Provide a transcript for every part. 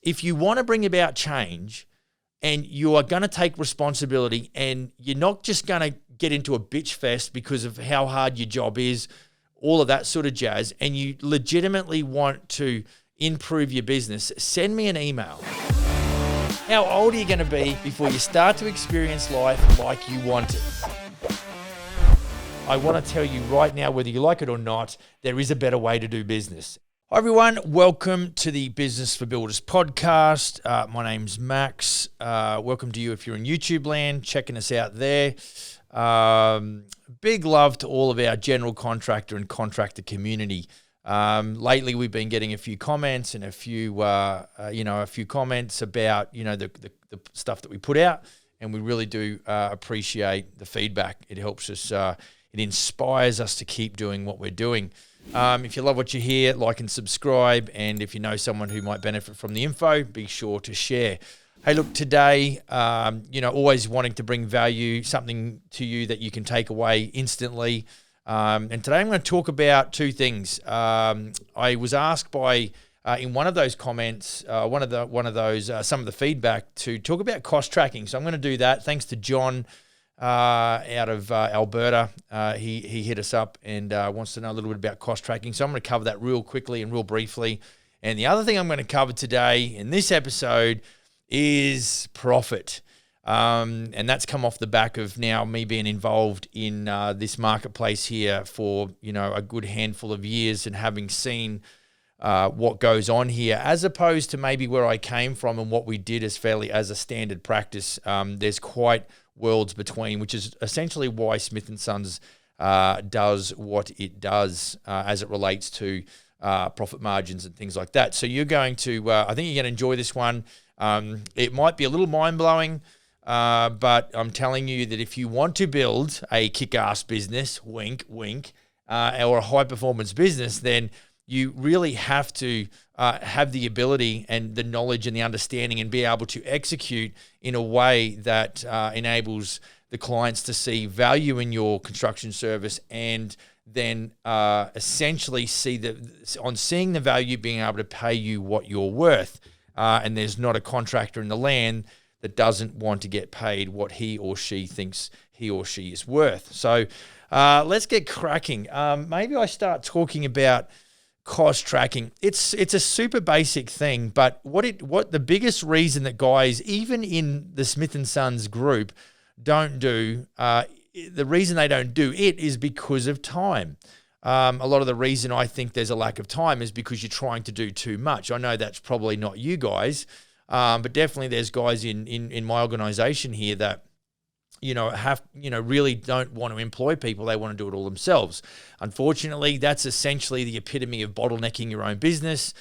if you want to bring about change and you are going to take responsibility and you're not just going to get into a bitch fest because of how hard your job is, all of that sort of jazz, and you legitimately want to improve your business, send me an email. How old are you going to be before you start to experience life like you want it? I want to tell you right now, whether you like it or not, there is a better way to do business. Hi everyone, welcome to the Business for Builders podcast. My name's Max. Welcome to you if you're in YouTube land, checking us out there. Big love to all of our general contractor and contractor community. Lately, we've been getting a few comments and a few comments about the stuff that we put out, and we really do appreciate the feedback. It helps us. It inspires us to keep doing what we're doing. If you love what you hear, like and subscribe. And if you know someone who might benefit from the info, be sure to share. Hey, look, today, always wanting to bring value, something to you that you can take away instantly. And today I'm going to talk about two things. I was asked by, in one of those comments, some of the feedback to talk about cost tracking. So I'm going to do that. Thanks to John out of Alberta. He hit us up and wants to know a little bit about cost tracking. So I'm going to cover that real quickly and real briefly. And the other thing I'm going to cover today in this episode is profit. And that's come off the back of now me being involved in this marketplace here for, a good handful of years and having seen what goes on here, as opposed to maybe where I came from and what we did as a standard practice. There's quite worlds between, which is essentially why Smith & Sons does what it does as it relates to profit margins and things like that. So you're going to, I think you're going to enjoy this one. It might be a little mind-blowing, but I'm telling you that if you want to build a kick-ass business, wink, wink, or a high-performance business, then you really have to have the ability and the knowledge and the understanding and be able to execute in a way that enables the clients to see value in your construction service, and then essentially seeing the value, being able to pay you what you're worth. And there's not a contractor in the land that doesn't want to get paid what he or she thinks he or she is worth. So let's get cracking. Maybe I start talking about cost tracking. It's a super basic thing, but what the biggest reason that guys, even in the Smith & Sons group, don't do, the reason they don't do it is because of time. A lot of the reason I think there's a lack of time is because you're trying to do too much. I know that's probably not you guys, but definitely there's guys in my organization here that really don't want to employ people. They want to do it all themselves. Unfortunately, that's essentially the epitome of bottlenecking your own business,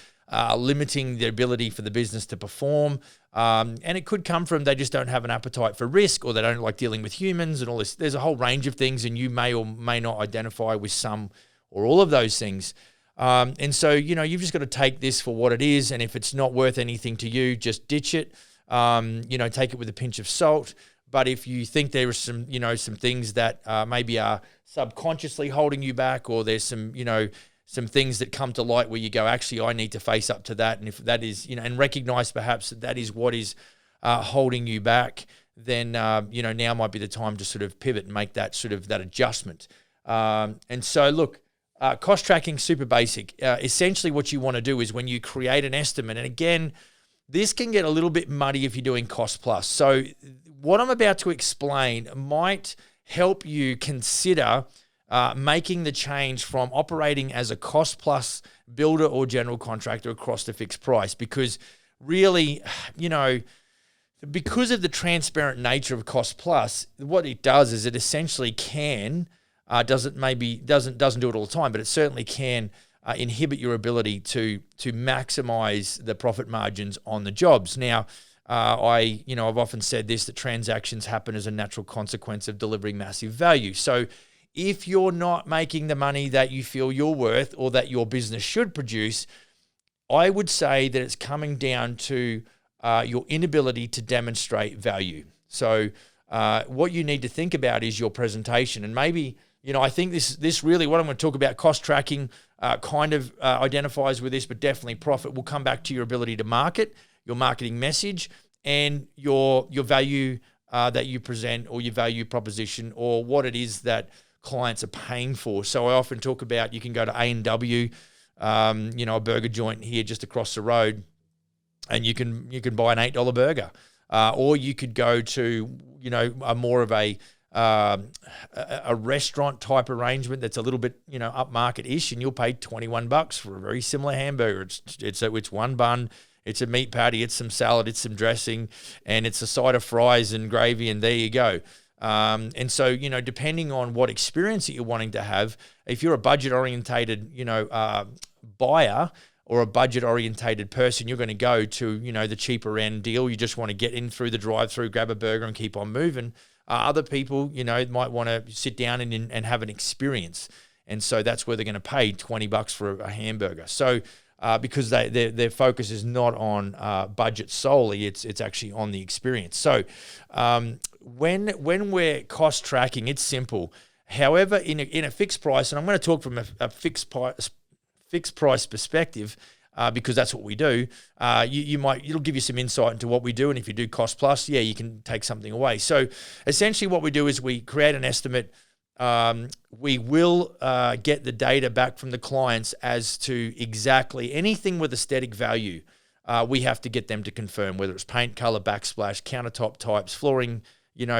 limiting the ability for the business to perform. And it could come from they just don't have an appetite for risk, or they don't like dealing with humans and all this. There's a whole range of things, and you may or may not identify with some or all of those things. And so, you've just got to take this for what it is. And if it's not worth anything to you, just ditch it. Take it with a pinch of salt. But if you think there are some things that maybe are subconsciously holding you back, or there's some things that come to light where you go, actually, I need to face up to that. And if that is, and recognize perhaps that is what is holding you back, then, now might be the time to sort of pivot and make that that adjustment. And so, look, cost tracking, super basic. Essentially what you want to do is when you create an estimate, and again, this can get a little bit muddy if you're doing cost plus. So what I'm about to explain might help you consider making the change from operating as a cost plus builder or general contractor across the fixed price, because really, because of the transparent nature of cost plus, what it does is it essentially doesn't do it all the time, but it certainly can inhibit your ability to maximize the profit margins on the jobs. Now, I've often said this, that transactions happen as a natural consequence of delivering massive value. So if you're not making the money that you feel you're worth or that your business should produce, I would say that it's coming down to your inability to demonstrate value. So what you need to think about is your presentation. And maybe, I think this really, what I'm going to talk about, cost tracking, identifies with this, but definitely profit will come back to your ability to market, your marketing message, and your value that you present, or your value proposition, or what it is that clients are paying for. So I often talk about, you can go to A&W, a burger joint here just across the road, and you can buy an $8 burger, or you could go to a more of a restaurant type arrangement that's a little bit upmarket-ish, and you'll pay $21 for a very similar hamburger. It's one bun, it's a meat patty, it's some salad, it's some dressing, and it's a side of fries and gravy, and there you go. And so, depending on what experience that you're wanting to have, if you're a budget-orientated, buyer, or a budget-orientated person, you're going to go to, the cheaper end deal. You just want to get in through the drive-through, grab a burger, and keep on moving. Other people, might want to sit down and have an experience. And so that's where they're going to pay $20 for a hamburger. So because their focus is not on budget solely, it's actually on the experience. So when we're cost tracking, it's simple. However, in a fixed price, and I'm going to talk from a fixed price perspective, because that's what we do. It'll give you some insight into what we do, and if you do cost plus, you can take something away. So essentially, what we do is we create an estimate. We will get the data back from the clients as to exactly anything with aesthetic value. We have to get them to confirm whether it's paint, color, backsplash, countertop types, flooring,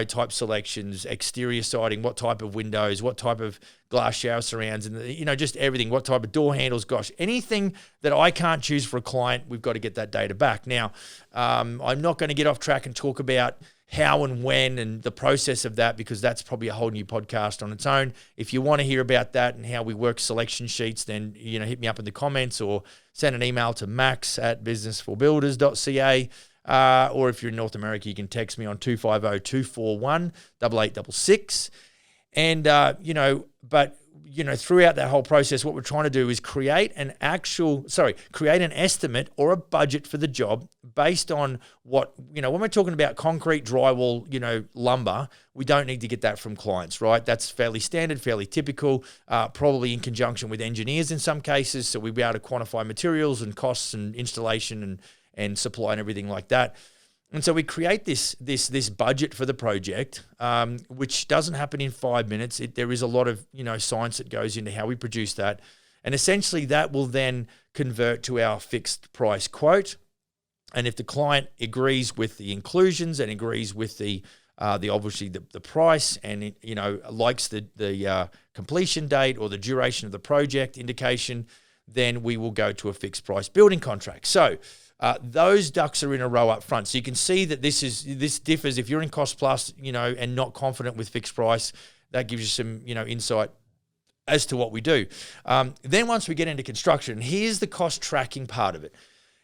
type selections, exterior siding, what type of windows, what type of glass shower surrounds, and just everything, what type of door handles. Gosh, anything that I can't choose for a client, we've got to get that data back. Now, I'm not going to get off track and talk about how and when and the process of that, because that's probably a whole new podcast on its own. If you want to hear about that and how we work selection sheets, then hit me up in the comments, or send an email to max@businessforbuilders.ca. Or if you're in North America, you can text me on 250-241-8866. And, but, throughout that whole process, what we're trying to do is create an estimate or a budget for the job based on what, when we're talking about concrete, drywall, lumber, we don't need to get that from clients, right? That's fairly standard, fairly typical, probably in conjunction with engineers in some cases. So we'll be able to quantify materials and costs and installation and supply and everything like that. And so we create this budget for the project, which doesn't happen in 5 minutes. There is a lot of science that goes into how we produce that, and essentially that will then convert to our fixed price quote. And if the client agrees with the inclusions and agrees with the obviously the price, and likes the completion date or the duration of the project indication, then we will go to a fixed price building contract. So those ducks are in a row up front. So you can see that this differs. If you're in cost plus, and not confident with fixed price, that gives you some, insight as to what we do. Then once we get into construction, here's the cost tracking part of it.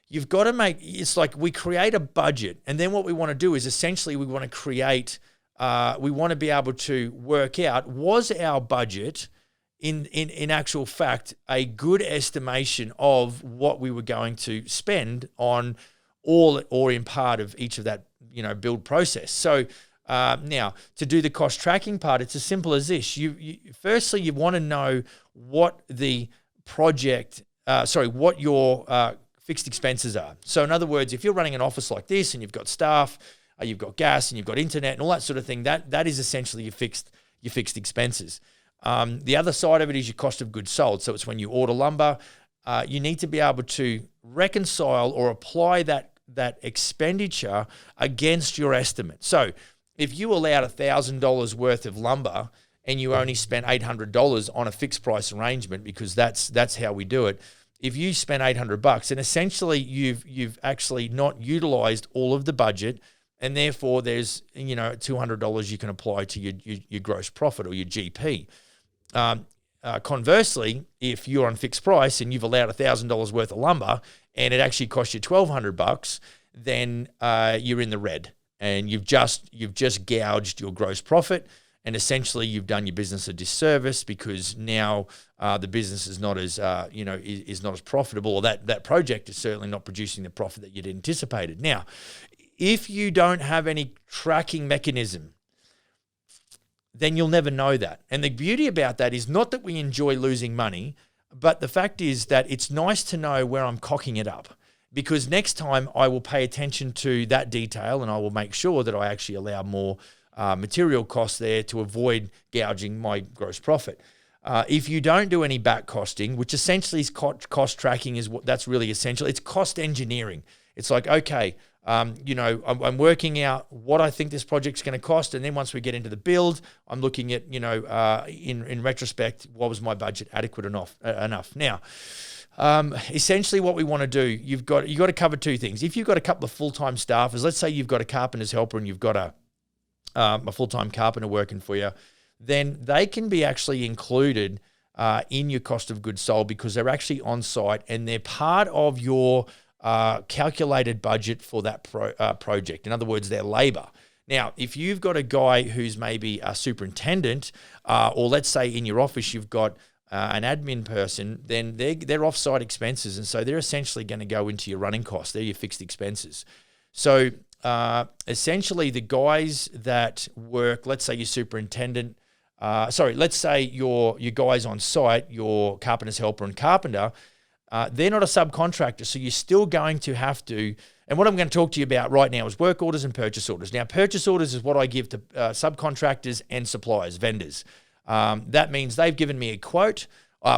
You've got to it's like we create a budget, and then what we want to do is essentially we want to create, we want to be able to work out, was our budget in actual fact a good estimation of what we were going to spend on all or in part of each of that build process. So now to do the cost tracking part, it's as simple as this. Firstly you want to know what the project what your fixed expenses are. So in other words, if you're running an office like this and you've got staff, you've got gas, and you've got internet and all that sort of thing, that is essentially your fixed expenses. The other side of it is your cost of goods sold. So it's when you order lumber, you need to be able to reconcile or apply that expenditure against your estimate. So if you allowed $1,000 worth of lumber and you only spent $800 on a fixed price arrangement, because that's how we do it. If you spent $800, and essentially you've actually not utilized all of the budget, and therefore there's $200 you can apply to your gross profit or your GP. Conversely, if you're on fixed price and you've allowed $1,000 worth of lumber and it actually cost you $1,200, then you're in the red, and you've just gouged your gross profit, and essentially you've done your business a disservice, because now the business is not as is not as profitable, or that project is certainly not producing the profit that you'd anticipated. Now, if you don't have any tracking mechanism, then you'll never know that. And the beauty about that is not that we enjoy losing money, but the fact is that it's nice to know where I'm cocking it up. because next time I will pay attention to that detail and I will make sure that I actually allow more material costs there to avoid gouging my gross profit. If you don't do any back costing, which essentially is cost tracking, is what that's really essential. It's cost engineering. It's like, okay, I'm working out what I think this project's going to cost, and then once we get into the build, I'm looking at, in retrospect, what was my budget adequate enough? Now, essentially, what we want to do, you've got to cover two things. If you've got a couple of full-time staffers, let's say you've got a carpenter's helper and you've got a full-time carpenter working for you, then they can be actually included in your cost of goods sold because they're actually on site and they're part of your calculated budget for that project. In other words, they're labor. Now, if you've got a guy who's maybe a superintendent, or let's say in your office you've got an admin person, then they're off-site expenses, and so they're essentially going to go into your running costs. They're your fixed expenses. So essentially, the guys that work, let's say your superintendent, let's say your guys on site, your carpenter's helper and carpenter, they're not a subcontractor, so you're still going to have to, and what I'm going to talk to you about right now is work orders and purchase orders. Now, purchase orders is what I give to subcontractors and suppliers, vendors. That means they've given me a quote.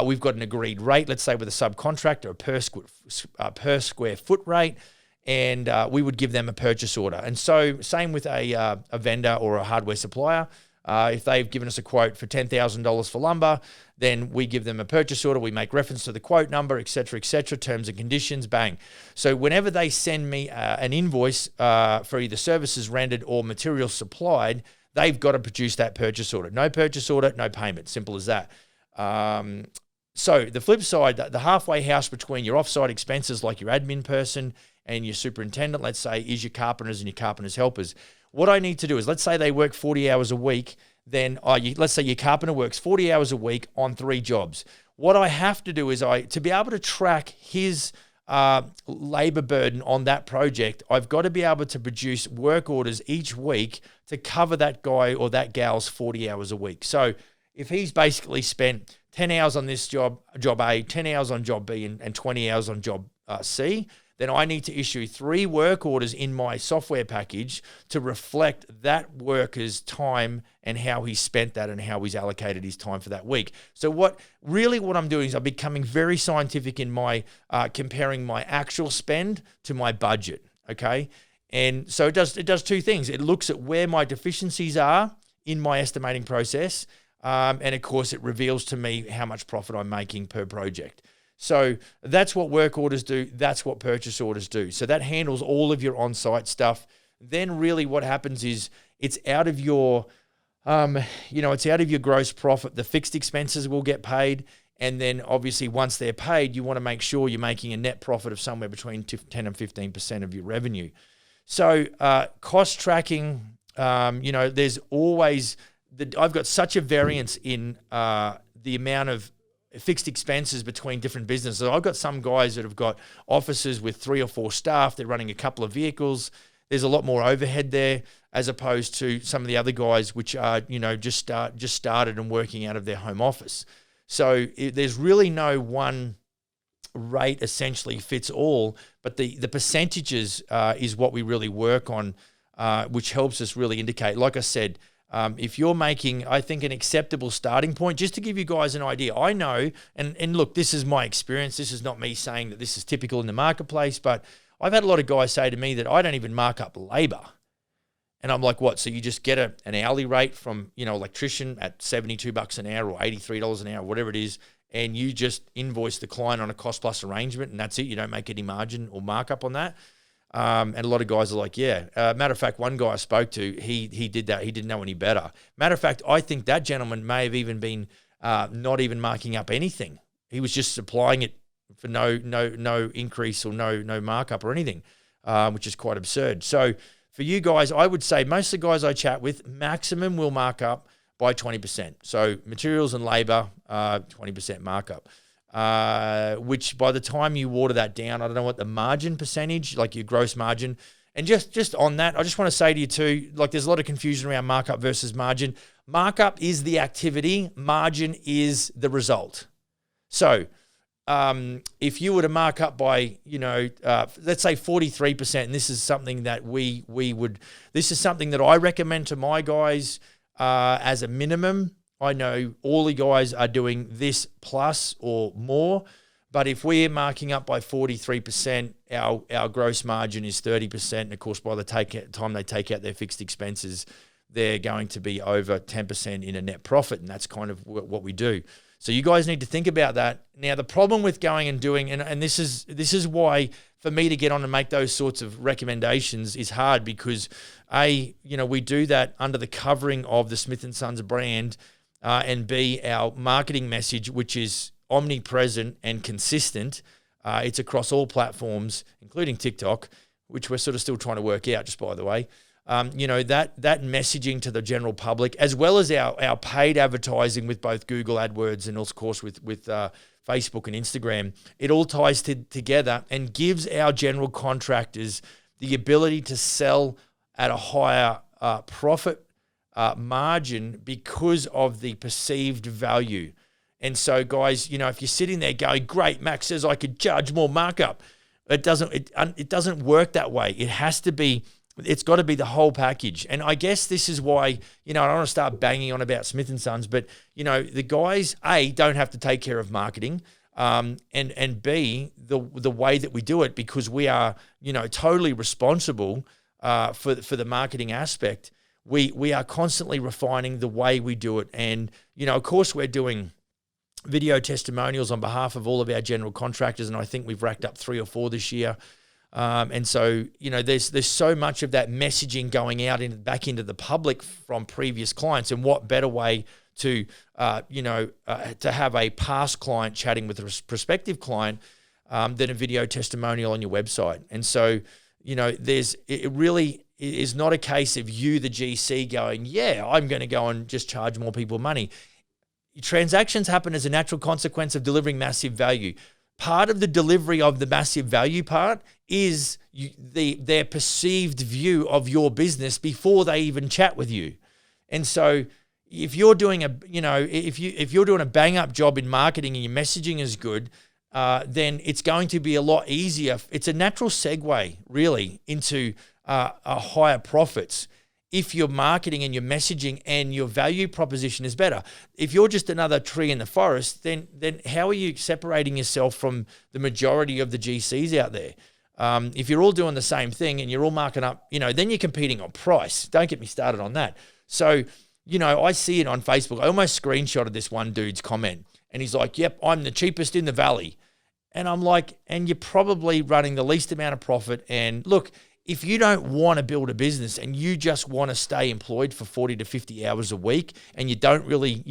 We've got an agreed rate, let's say with a subcontractor, a per square foot rate, and we would give them a purchase order. And so same with a vendor or a hardware supplier. If they've given us a quote for $10,000 for lumber, then we give them a purchase order. We make reference to the quote number, et cetera, terms and conditions, bang. So whenever they send me an invoice for either services rendered or materials supplied, they've got to produce that purchase order. No purchase order, no payment. Simple as that. So the flip side, the halfway house between your offsite expenses like your admin person and your superintendent, let's say, is your carpenters and your carpenters' helpers. What I need to do is, let's say they work 40 hours a week, then let's say your carpenter works 40 hours a week on 3 jobs. What I have to do is to be able to track his labor burden on that project, I've got to be able to produce work orders each week to cover that guy or that gal's 40 hours a week. So if he's basically spent 10 hours on this job A, 10 hours on job B, and 20 hours on job C, then I need to issue 3 work orders in my software package to reflect that worker's time and how he spent that and how he's allocated his time for that week. So what I'm doing is I'm becoming very scientific in my comparing my actual spend to my budget, okay? And so it does 2 things. It looks at where my deficiencies are in my estimating process, and of course it reveals to me how much profit I'm making per project. So that's what work orders do. That's what purchase orders do. So that handles all of your on-site stuff. Then really what happens is it's out of your, it's out of your gross profit. The fixed expenses will get paid. And then obviously once they're paid, you want to make sure you're making a net profit of somewhere between 10 and 15% of your revenue. So cost tracking, there's always, I've got such a variance in the amount of fixed expenses between different businesses. I've got some guys that have got offices with 3 or 4 staff. They're running a couple of vehicles. There's a lot more overhead there as opposed to some of the other guys which are, just started and working out of their home office. So there's really no one rate essentially fits all, but the percentages is what we really work on, which helps us really indicate. Like I said, if you're making, I think, an acceptable starting point, just to give you guys an idea, I know, and look, this is my experience. This is not me saying that this is typical in the marketplace, but I've had a lot of guys say to me that I don't even mark up labor. And I'm like, what? So you just get an hourly rate from, electrician at $72 an hour or $83 an hour, whatever it is, and you just invoice the client on a cost plus arrangement, and that's it. You don't make any margin or markup on that. And a lot of guys are like, yeah. Matter of fact, one guy I spoke to, he did that. He didn't know any better. Matter of fact, I think that gentleman may have even been not even marking up anything. He was just supplying it for no increase or no markup or anything, which is quite absurd. So for you guys, I would say most of the guys I chat with, maximum will mark up by 20%. So materials and labor, 20% markup. Which by the time you water that down, I don't know what the margin percentage, like your gross margin. And just on that, I just want to say to you too, like there's a lot of confusion around markup versus margin. Markup is the activity, margin is the result. So if you were to mark up by, let's say 43%, and this is something that this is something that I recommend to my guys as a minimum. I know all the guys are doing this plus or more, but if we're marking up by 43%, our gross margin is 30%. And of course, by the time they take out their fixed expenses, they're going to be over 10% in a net profit. And that's kind of what we do. So you guys need to think about that. Now, the problem with going and doing, and this is why for me to get on and make those sorts of recommendations is hard, because we do that under the covering of the Smith & Sons brand, and B, our marketing message, which is omnipresent and consistent. It's across all platforms, including TikTok, which we're sort of still trying to work out, just by the way. That messaging to the general public, as well as our paid advertising with both Google AdWords and of course with Facebook and Instagram, it all ties together and gives our general contractors the ability to sell at a higher profit margin because of the perceived value. And so, guys, if you're sitting there going, "Great, Max says I could charge more markup," it doesn't work that way. It's got to be the whole package. And I guess this is why, I don't want to start banging on about Smith & Sons, but, the guys, A, don't have to take care of marketing, and B, the way that we do it, because we are, totally responsible for the marketing aspect. We are constantly refining the way we do it. And, of course, we're doing video testimonials on behalf of all of our general contractors, and I think we've racked up 3 or 4 this year. And so, there's so much of that messaging going out back into the public from previous clients, and what better way to have a past client chatting with a prospective client than a video testimonial on your website. And so, it really is not a case of you, the GC, going, "Yeah, I'm going to go and just charge more people money." Transactions happen as a natural consequence of delivering massive value. Part of the delivery of the massive value part is their perceived view of your business before they even chat with you. And so if you're doing if you're doing a bang up job in marketing and your messaging is good, then it's going to be a lot easier. It's a natural segue really into higher profits if your marketing and your messaging and your value proposition is better. If you're just another tree in the forest, then how are you separating yourself from the majority of the GCs out there? If you're all doing the same thing and you're all marking up, then you're competing on price. Don't get me started on that. So, I see it on Facebook. I almost screenshotted this one dude's comment, and he's like, "Yep, I'm the cheapest in the valley." And I'm like, and you're probably running the least amount of profit. And look, if you don't want to build a business and you just want to stay employed for 40 to 50 hours a week, and you don't really,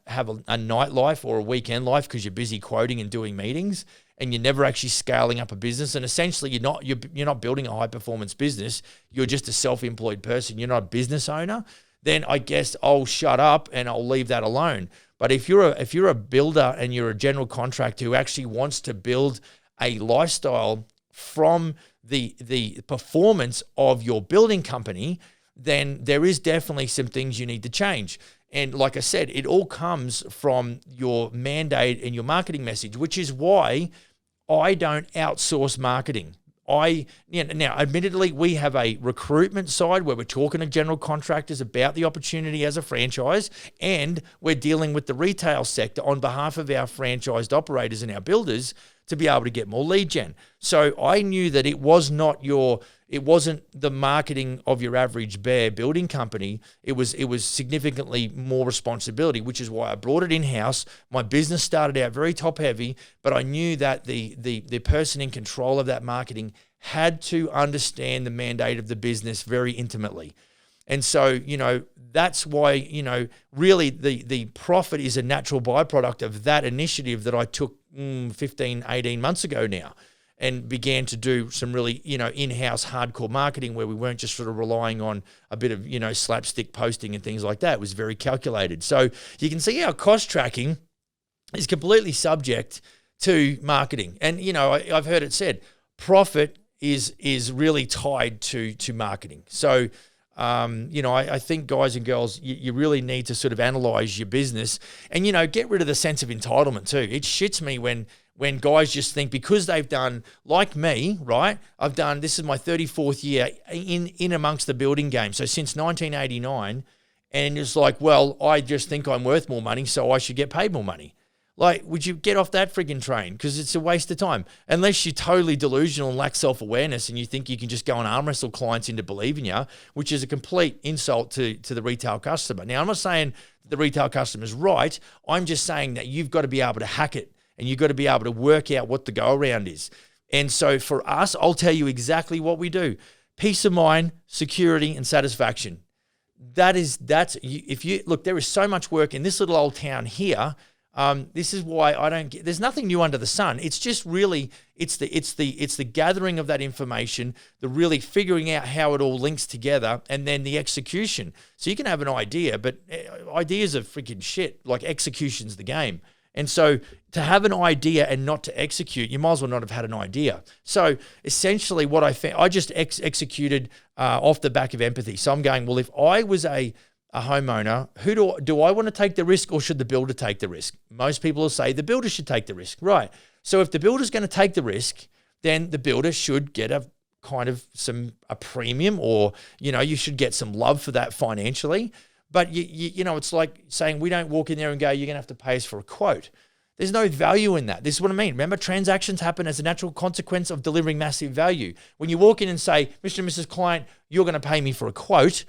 have a nightlife or a weekend life because you're busy quoting and doing meetings, and you're never actually scaling up a business, and essentially you're not building a high performance business, you're just a self-employed person, you're not a business owner, then I guess I'll shut up and I'll leave that alone. But if you're a builder and you're a general contractor who actually wants to build a lifestyle from the performance of your building company, then there is definitely some things you need to change. And like I said, it all comes from your mandate and your marketing message, which is why I don't outsource marketing. Now, admittedly, we have a recruitment side where we're talking to general contractors about the opportunity as a franchise, and we're dealing with the retail sector on behalf of our franchised operators and our builders to be able to get more lead gen. So I knew that it wasn't the marketing of your average bare building company. It was significantly more responsibility, which is why I brought it in-house. My business started out very top heavy, but I knew that the person in control of that marketing had to understand the mandate of the business very intimately. And so, that's why, really the profit is a natural byproduct of that initiative that I took 15, 18 months ago now, and began to do some really, in-house hardcore marketing where we weren't just sort of relying on a bit of, slapstick posting and things like that. It was very calculated. So you can see our cost tracking is completely subject to marketing. And, I've heard it said, profit is really tied to marketing. So, I think guys and girls, you really need to sort of analyze your business and, get rid of the sense of entitlement too. It shits me when when guys just think because they've done, like me, right? This is my 34th year in amongst the building game. So since 1989, and it's like, well, I just think I'm worth more money, so I should get paid more money. Like, would you get off that frigging train? Because it's a waste of time. Unless you're totally delusional and lack self-awareness and you think you can just go and arm wrestle clients into believing you, which is a complete insult to the retail customer. Now, I'm not saying the retail customer is right. I'm just saying that you've got to be able to hack it and you've got to be able to work out what the go-around is. And so for us, I'll tell you exactly what we do. Peace of mind, security, and satisfaction. There is so much work in this little old town here. This is why I don't get. There's nothing new under the sun. It's just really it's the gathering of that information, the really figuring out how it all links together, and then the execution. So you can have an idea, but ideas are freaking shit. Like, execution's the game. And so to have an idea and not to execute, you might as well not have had an idea. So essentially what I found, I just executed off the back of empathy. So I'm going, well, if I was a homeowner, who do I want to take the risk, or should the builder take the risk? Most people will say the builder should take the risk, right? So if the builder's going to take the risk, then the builder should get a premium, or, you should get some love for that financially. But it's like saying we don't walk in there and go, you're going to have to pay us for a quote. There's no value in that. This is what I mean. Remember, transactions happen as a natural consequence of delivering massive value. When you walk in and say, Mr. and Mrs. Client, you're going to pay me for a quote,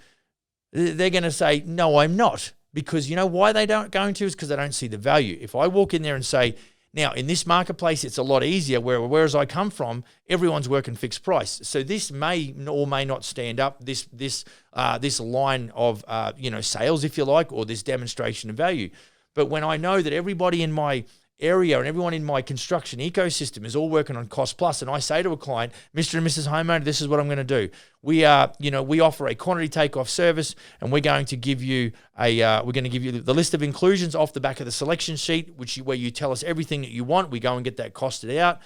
they're going to say, no, I'm not. Because you know why they don't going to is because they don't see the value. If I walk in there and say, now in this marketplace, it's a lot easier, whereas I come from, everyone's working fixed price. So this may or may not stand up, this line of sales, if you like, or this demonstration of value. But when I know that everybody in my area and everyone in my construction ecosystem is all working on cost plus, and I say to a client, Mr. and Mrs. Homeowner, this is what I'm going to do. We offer a quantity takeoff service, and we're going to give you the list of inclusions off the back of the selection sheet, where you tell us everything that you want. We go and get that costed out.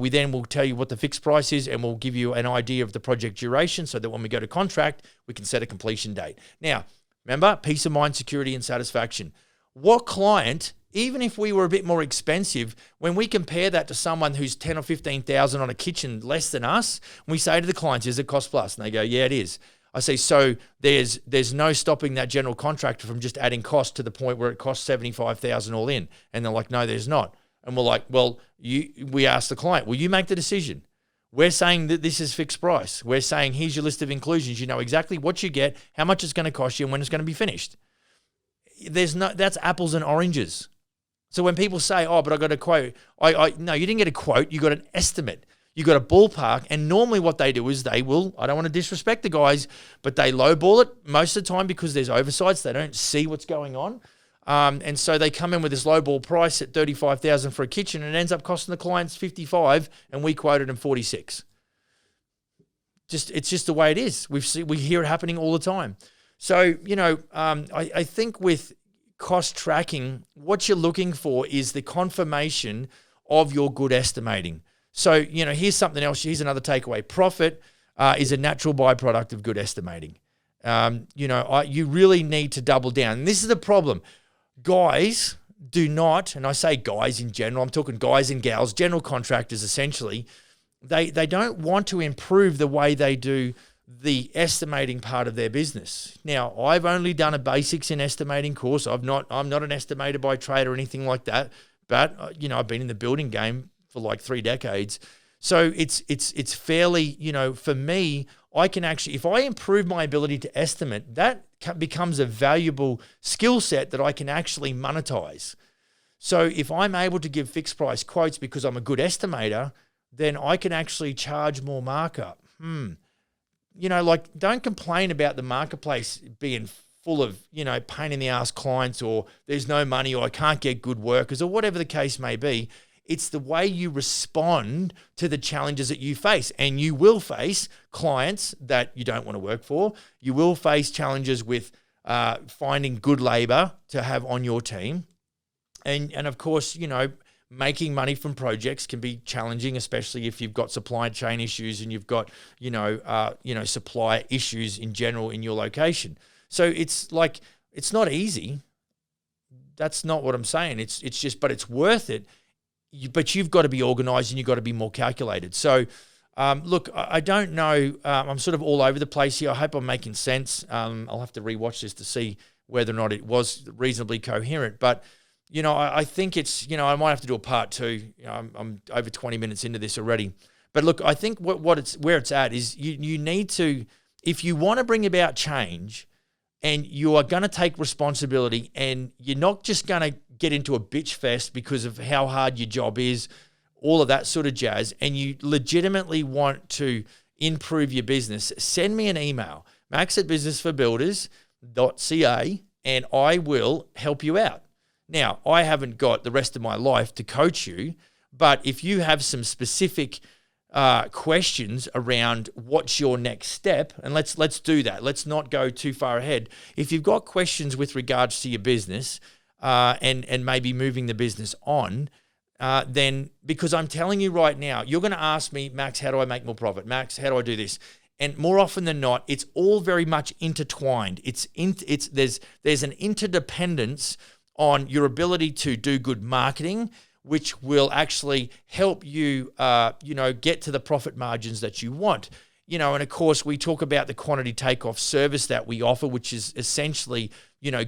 We then will tell you what the fixed price is, and we'll give you an idea of the project duration so that when we go to contract, we can set a completion date. Now, remember, peace of mind, security, and satisfaction. What client, even if we were a bit more expensive, when we compare that to someone who's 10 or 15,000 on a kitchen less than us, we say to the clients, is it cost plus? And they go, yeah, it is. I say, so there's no stopping that general contractor from just adding cost to the point where it costs 75,000 all in. And they're like, no, there's not. And we're like, well, we ask the client, will you make the decision? We're saying that this is fixed price. We're saying, here's your list of inclusions. You know exactly what you get, how much it's going to cost you, and when it's going to be finished. That's apples and oranges. So when people say, oh, but I got a quote, no, you didn't get a quote, you got an estimate. You got a ballpark, and normally what they do is they will, I don't want to disrespect the guys, but they lowball it most of the time because there's oversights. They don't see what's going on. And so they come in with this lowball price at $35,000 for a kitchen, and it ends up costing the clients $55,000, and we quoted them $46,000. It's just the way it is. We hear it happening all the time. So, I think with cost tracking, what you're looking for is the confirmation of your good estimating. So, here's something else. Here's another takeaway. Profit is a natural byproduct of good estimating. You really need to double down. And this is the problem. Guys do not, and I say guys in general, I'm talking guys and gals, general contractors essentially, they don't want to improve the way they do the estimating part of their business. Now, I've only done a basics in estimating course. I'm not an estimator by trade or anything like that, but I've been in the building game for like 3 decades. So it's fairly, for me, I can actually, if I improve my ability to estimate, that becomes a valuable skill set that I can actually monetize. So if I'm able to give fixed price quotes because I'm a good estimator, then I can actually charge more markup. Don't complain about the marketplace being full of, pain in the ass clients, or there's no money, or I can't get good workers, or whatever the case may be. It's the way you respond to the challenges that you face. And you will face clients that you don't want to work for. You will face challenges with finding good labor to have on your team. And of course, making money from projects can be challenging, especially if you've got supply chain issues and you've got, supplier issues in general in your location. So it's not easy. That's not what I'm saying. But it's worth it but you've got to be organized and you've got to be more calculated. So, look, I don't know. I'm sort of all over the place here. I hope I'm making sense. I'll have to rewatch this to see whether or not it was reasonably coherent. But, I think it's, I might have to do a part two. I'm over 20 minutes into this already. But look, I think where it's at is you need to, if you want to bring about change and you are going to take responsibility and you're not just going to get into a bitch fest because of how hard your job is, all of that sort of jazz, and you legitimately want to improve your business, send me an email, max@businessforbuilders.ca, and I will help you out. Now, I haven't got the rest of my life to coach you, but if you have some specific questions around what's your next step, and let's do that. Let's not go too far ahead. If you've got questions with regards to your business and maybe moving the business on, then because I'm telling you right now, you're going to ask me, Max, how do I make more profit? Max, how do I do this? And more often than not, it's all very much intertwined. There's an interdependence on your ability to do good marketing, which will actually help you, get to the profit margins that you want. And of course, we talk about the quantity takeoff service that we offer, which is essentially,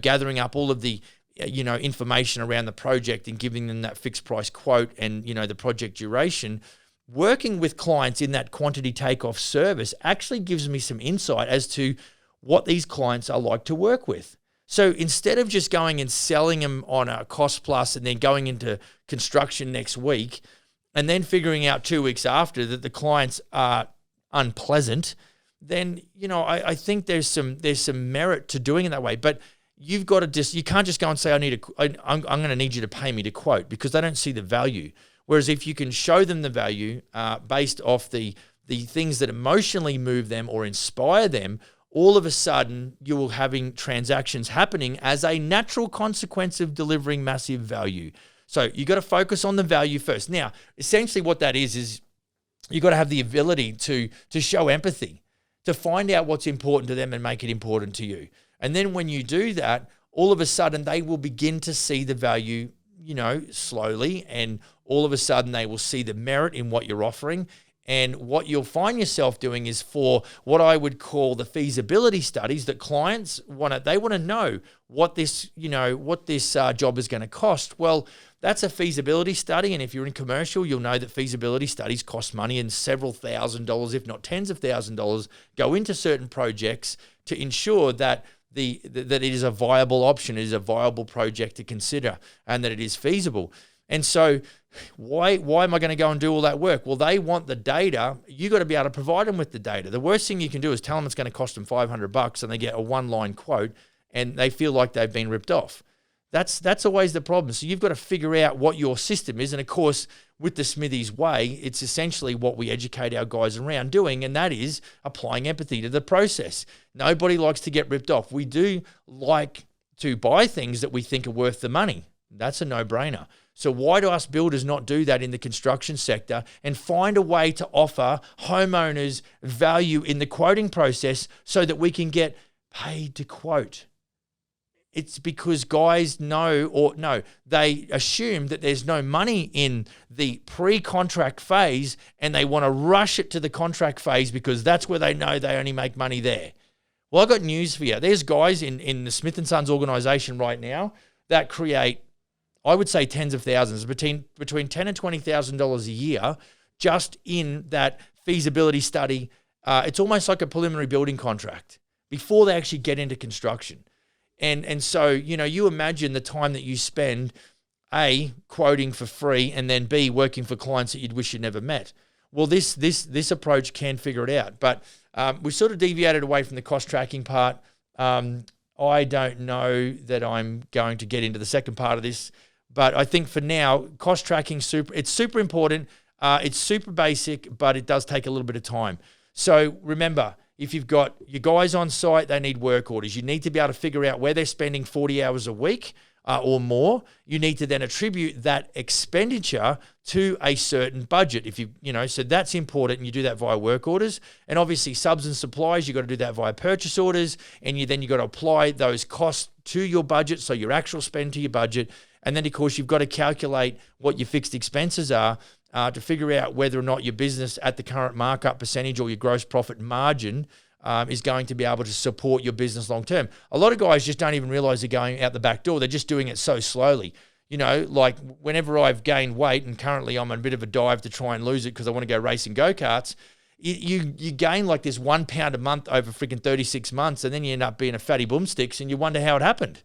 gathering up all of the, information around the project and giving them that fixed price quote and, the project duration. Working with clients in that quantity takeoff service actually gives me some insight as to what these clients are like to work with. So instead of just going and selling them on a cost plus and then going into construction next week and then figuring out 2 weeks after that the clients are unpleasant, then, I think there's some merit to doing it that way. But you've got to you can't just go and say, I'm going to need you to pay me to quote, because they don't see the value. Whereas if you can show them the value based off the things that emotionally move them or inspire them, all of a sudden you will having transactions happening as a natural consequence of delivering massive value. So you got to focus on the value first. Now, essentially what that is you got to have the ability to show empathy, to find out what's important to them and make it important to you. And then when you do that, all of a sudden they will begin to see the value, slowly, and all of a sudden they will see the merit in what you're offering. And what you'll find yourself doing is for what I would call the feasibility studies that clients want to know what this job is going to cost. Well, that's a feasibility study. And if you're in commercial, you'll know that feasibility studies cost money, and several $1,000s, if not tens of $1,000s, go into certain projects to ensure that that it is a viable option, it is a viable project to consider, and that it is feasible. And so why am I going to go and do all that work? Well, they want the data. You got to be able to provide them with the data. The worst thing you can do is tell them it's going to cost them $500 and they get a one-line quote and they feel like they've been ripped off. That's always the problem. So you've got to figure out what your system is. And of course, with the Smithies way, it's essentially what we educate our guys around doing, and that is applying empathy to the process. Nobody likes to get ripped off. We do like to buy things that we think are worth the money. That's a no-brainer. So why do us builders not do that in the construction sector and find a way to offer homeowners value in the quoting process so that we can get paid to quote? It's because guys they assume that there's no money in the pre-contract phase and they want to rush it to the contract phase because that's where they know they only make money there. Well, I've got news for you. There's guys in the Smith & Sons organization right now that create, I would say, tens of thousands, between $10,000 and $20,000 a year just in that feasibility study. It's almost like a preliminary building contract before they actually get into construction. And so, you imagine the time that you spend, A, quoting for free, and then B, working for clients that you'd wish you never met. Well, this approach can figure it out. But we sort of deviated away from the cost tracking part. I don't know that I'm going to get into the second part of this, but I think for now, cost tracking, it's super important. It's super basic, but it does take a little bit of time. So remember, if you've got your guys on site, they need work orders. You need to be able to figure out where they're spending 40 hours a week or more. You need to then attribute that expenditure to a certain budget. So that's important, and you do that via work orders. And obviously subs and supplies, you've got to do that via purchase orders, and you got to apply those costs to your budget, so your actual spend to your budget. And then, of course, you've got to calculate what your fixed expenses are to figure out whether or not your business at the current markup percentage or your gross profit margin is going to be able to support your business long term. A lot of guys just don't even realize they're going out the back door. They're just doing it so slowly. You know, like whenever I've gained weight, and currently I'm on a bit of a dive to try and lose it because I want to go racing go-karts, you gain like this 1 pound a month over freaking 36 months, and then you end up being a fatty boomsticks, and you wonder how it happened.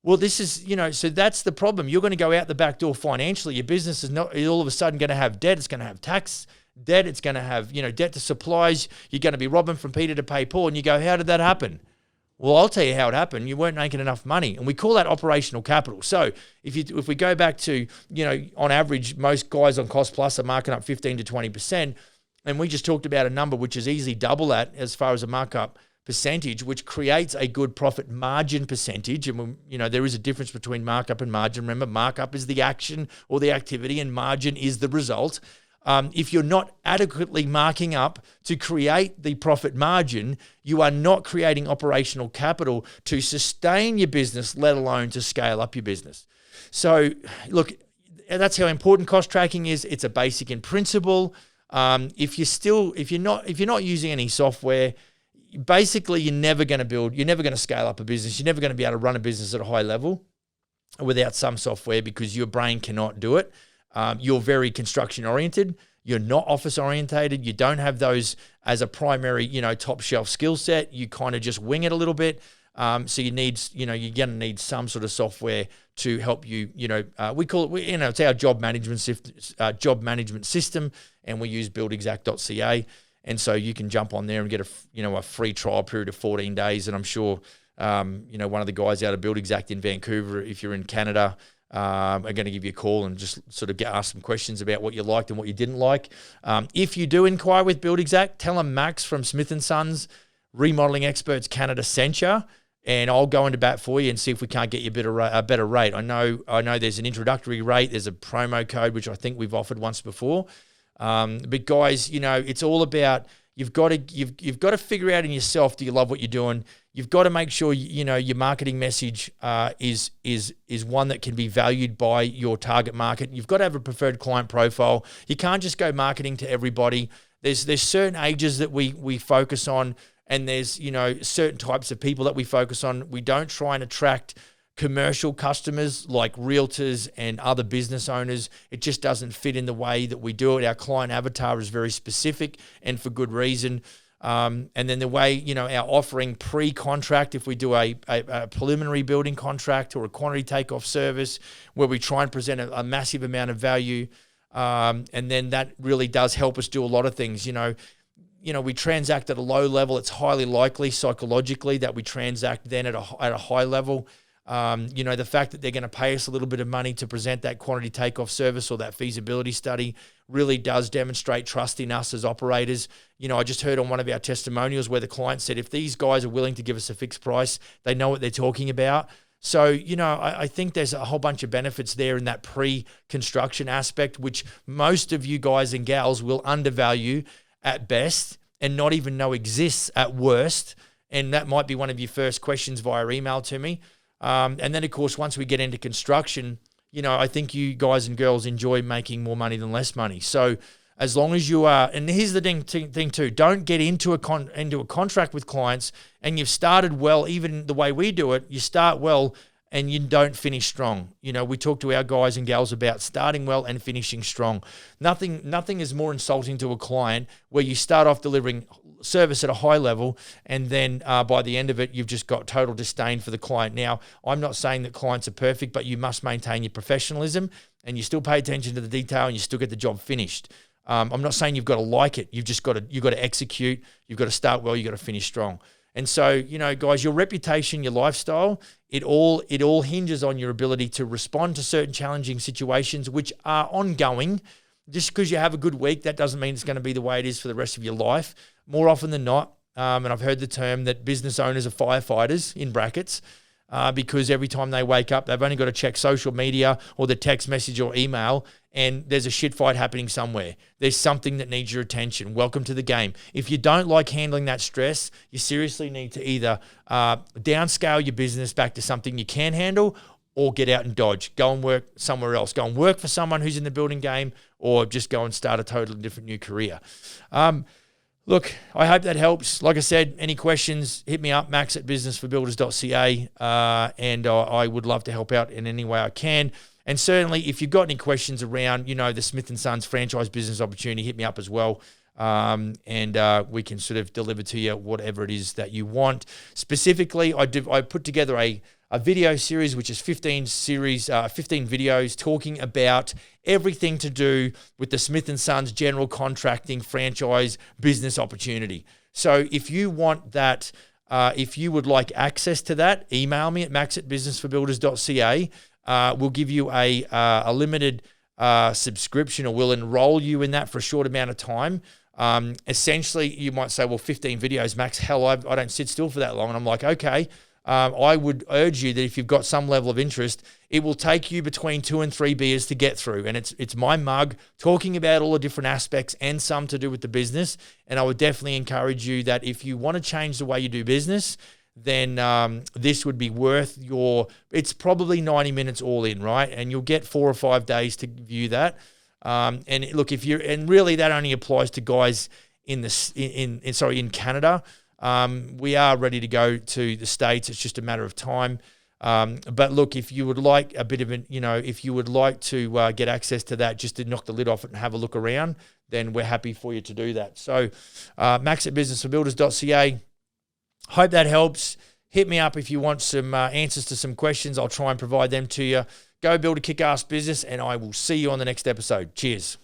Well, this is, so that's the problem. You're going to go out the back door financially. Your business is not all of a sudden going to have debt. It's going to have tax debt. It's going to have, debt to supplies. You're going to be robbing from Peter to pay Paul. And you go, how did that happen? Well, I'll tell you how it happened. You weren't making enough money. And we call that operational capital. So if we go back to, on average, most guys on Cost Plus are marking up 15 to 20%. And we just talked about a number which is easily double that as far as a markup percentage, which creates a good profit margin percentage. And, there is a difference between markup and margin. Remember, markup is the action or the activity and margin is the result. If you're not adequately marking up to create the profit margin, you are not creating operational capital to sustain your business, let alone to scale up your business. So look, that's how important cost tracking is. It's a basic in principle. If you're not using any software, basically you're never going to scale up a business. You're never going to be able to run a business at a high level without some software because your brain cannot do it. You're very construction oriented. You're not office orientated. You don't have those as a primary, top shelf skill set. You kind of just wing it a little bit. So you need, you're going to need some sort of software to help you. We call it, it's our job management system, and we use buildexact.ca. And so you can jump on there and get a free trial period of 14 days. And I'm sure, one of the guys out of Build Exact in Vancouver, if you're in Canada, are going to give you a call and just sort of ask some questions about what you liked and what you didn't like. If you do inquire with Build Exact, tell them Max from Smith & Sons Remodeling Experts Canada sent you, and I'll go into bat for you and see if we can't get you a better rate. I know there's an introductory rate. There's a promo code, which I think we've offered once before. But guys, it's all about you've got to figure out in yourself, do you love what you're doing? You've got to make sure your marketing message is one that can be valued by your target market. You've got to have a preferred client profile. You can't just go marketing to everybody. There's certain ages that we focus on, and there's certain types of people that we focus on. We don't try and attract commercial customers like realtors and other business owners. It just doesn't fit in the way that we do it. Our client avatar is very specific and for good reason. And then the way, our offering pre-contract, if we do a preliminary building contract or a quantity takeoff service where we try and present a massive amount of value, and then that really does help us do a lot of things. We transact at a low level. It's highly likely psychologically that we transact then at a high level. The fact that they're going to pay us a little bit of money to present that quantity takeoff service or that feasibility study really does demonstrate trust in us as operators. I just heard on one of our testimonials where the client said, if these guys are willing to give us a fixed price, they know what they're talking about. So, I think there's a whole bunch of benefits there in that pre-construction aspect, which most of you guys and gals will undervalue at best and not even know exists at worst. And that might be one of your first questions via email to me. And then, of course, once we get into construction, I think you guys and girls enjoy making more money than less money. So as long as you are, and here's the thing too, don't get into a contract with clients and you've started well, even the way we do it, you start well and you don't finish strong. We talk to our guys and gals about starting well and finishing strong. Nothing is more insulting to a client where you start off delivering service at a high level and then by the end of it, you've just got total disdain for the client. Now, I'm not saying that clients are perfect, but you must maintain your professionalism and you still pay attention to the detail and you still get the job finished. I'm not saying you've got to like it. You've got to execute. You've got to start well. You've got to finish strong. And so, guys, your reputation, your lifestyle, it all hinges on your ability to respond to certain challenging situations, which are ongoing. Just because you have a good week, that doesn't mean it's going to be the way it is for the rest of your life. More often than not, and I've heard the term that business owners are firefighters, in brackets, because every time they wake up, they've only got to check social media or the text message or email, and there's a shit fight happening somewhere. There's something that needs your attention. Welcome to the game. If you don't like handling that stress, you seriously need to either downscale your business back to something you can handle or get out and dodge. Go and work somewhere else. Go and work for someone who's in the building game, or just go and start a totally different new career. Look, I hope that helps. Like I said, any questions, hit me up, max@businessforbuilders.ca, and I would love to help out in any way I can. And certainly, if you've got any questions around, the Smith & Sons franchise business opportunity, hit me up as well. And we can sort of deliver to you whatever it is that you want. Specifically, I put together a video series, which is 15 videos talking about everything to do with the Smith & Sons general contracting franchise business opportunity. So if you want that, if you would like access to that, email me at max@businessforbuilders.ca. We'll give you a limited subscription, or we'll enroll you in that for a short amount of time. Essentially, you might say, well, 15 videos, Max, hell, I don't sit still for that long. And I'm like, okay. I would urge you that if you've got some level of interest, it will take you between 2 and 3 beers to get through. And it's my mug talking about all the different aspects and some to do with the business. And I would definitely encourage you that if you want to change the way you do business, then this would be worth it's probably 90 minutes all in, right? And you'll get 4 or 5 days to view that. And look, and really that only applies to guys in Canada. We are ready to go to the States. It's just a matter of time. But look, if you would like a bit of if you would like to get access to that, just to knock the lid off it and have a look around, then we're happy for you to do that. So max@businessforbuilders.ca. Hope that helps. Hit me up if you want some answers to some questions. I'll try and provide them to you. Go build a kick-ass business, and I will see you on the next episode. Cheers.